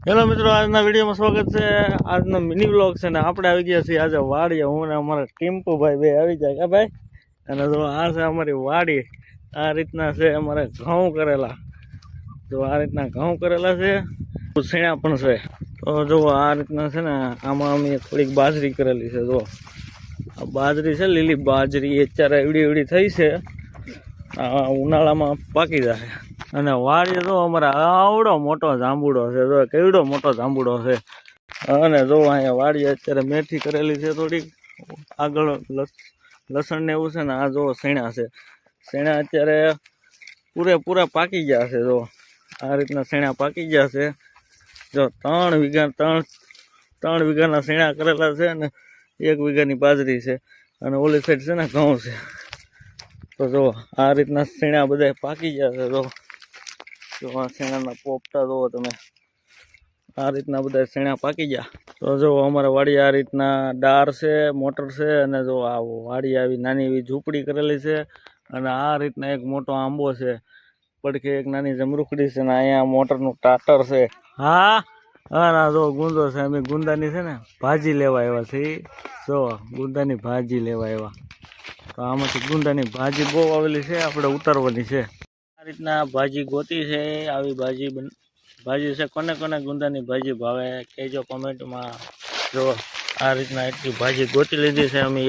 Hello મિત્રો, આજના વિડીયોમાં સ્વાગત છે। આજનો મિની વ્લોગ છે ને આપણે આવી ગયા છીએ આજે વાડીએ। હું ને અમારા ટીમ્પુભાઈ બે આવી જાય કે ભાઈ। અને જો આ છે અમારી વાડી। આ રીતના છે અમારે ઘઉં કરેલા। જો આ રીતના ઘઉં કરેલા છે, શેણા પણ છે। તો જો આ રીતના છે ને આમાં અમે થોડીક બાજરી કરેલી છે। જો આ બાજરી છે, લીલી બાજરી અત્યારે એવડી એવડી થઈ છે, ઉનાળામાં પાકી જશે। અને વાડી જો અમારે આવડો મોટો જાંબુડો છે। જો કેવડો મોટો જાંબુડો છે। અને જો અહીંયા વાડી અત્યારે મેથી કરેલી છે થોડીક આગળ, લસણ ને એવું છે ને। આ જો શેણા છે, શેણા અત્યારે પૂરેપૂરા પાકી ગયા છે। જો આ રીતના શેણા પાકી ગયા છે। જો 3 વીઘાના શેણા કરેલા છે ને 1 વીઘાની બાજરી છે। અને ઓલી સાઈડ છે ને ઘઉં છે। તો જો આ રીતના શેણા બધા પાકી ગયા છે। જો આ શેણાના પોપટા જોવો તમે, આ રીતના બધા શેણા પાકી ગયા। તો જો અમારા વાડી આ રીતના ડાર છે, મોટર છે, અને જો આ વાડી આવી નાની એવી ઝૂંપડી કરેલી છે। અને આ રીતના એક મોટો આંબો છે, પડખે એક નાની જમરૂખડી છે, ને અહીંયા મોટરનું ટાટર છે। હા હા, જો ગુંદો છે, અમે ગુંદાની છે ને ભાજી લેવા આવ્યા છીએ। જો ગુંદાની ભાજી લેવા આવ્યા, તો આમાંથી ગુંદાની ભાજી બહુ આવેલી છે, આપણે ઉતારવાની છે। આ રીતના ભાજી ગોતી છે, આવી ભાજી છે। કોને કોને ગુંદાની ભાજી ભાવે કહેજો કોમેન્ટમાં। જો આ રીતના એટલી ભાજી ગોતી લીધી છે અમે।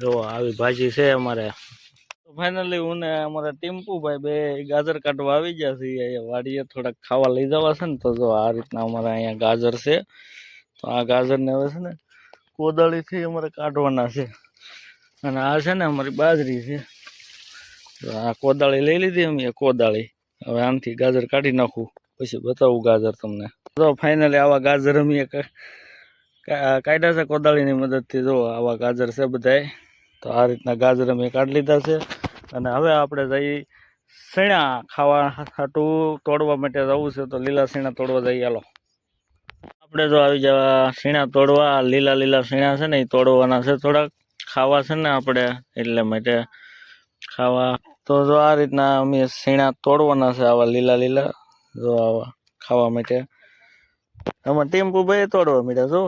જો આવી ભાજી છે અમારે। તો ફાઇનલી હું ને અમારા ટીમ્પુભાઈ બે ગાજર કાઢવા આવી ગયા છીએ વાડીએ, થોડાક ખાવા લઈ જવા છે ને। તો જો આ રીતના અમારે અહીંયા ગાજર છે, તો આ ગાજરને હવે છે ને કોદાળીથી અમારે કાઢવાના છે। અને આ છે ને અમારી બાજરી છે। આ કોદાળી લઈ લીધી અમે, કોદાળી। હવે આમથી ગાજર કાઢી નાખું, પછી બતાવું ગાજર તમને। તો ફાઇનલી આવા ગાજર અમે કાઢ્યા છે કોદાળીની મદદથી। જો આવા ગાજર છે બધાય। તો આ રીતના ગાજર અમે કાઢી લીધા છે। અને હવે આપણે જઈ શેણા ખાવા હાટું તોડવા માટે જવું છે। તો લીલા શેણા તોડવા જઈએ, હાલો। આપણે જો આવી જવા શેણા તોડવા, લીલા લીલા શેણા છે ને એ તોડવાના છે, થોડાક ખાવા છે ને આપણે, એટલે માટે ખાવા। તો જો આ રીતના અમે શેણા તોડવાના છે, આવા લીલા લીલા। જો આવા ખાવા માટે આમાં ટીમ્પુભાઈ તોડવા મળ્યા। જો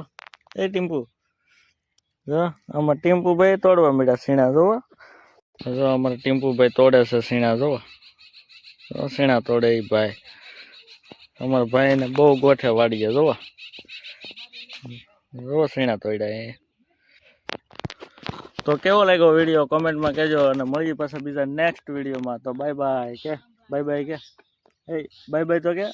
એ ટીમ્પુ, જો આમાં ટીમ્પુભાઈ તોડવા મળ્યા શેણા। જો અમારા ટીમ્પુભાઈ તોડે છે શેણા। જો શેણા તોડે એ ભાઈ, અમારા ભાઈને બહુ ગોઠે વાડીએ। જો શેણા તોડ્યા એ। તો કેવો લાગ્યો વિડીયો કોમેન્ટમાં કહેજો, અને મળીએ પાછા બીજા નેક્સ્ટ વિડીયોમાં। તો બાય બાય કે, બાય બાય કે, એ બાય બાય તો કે।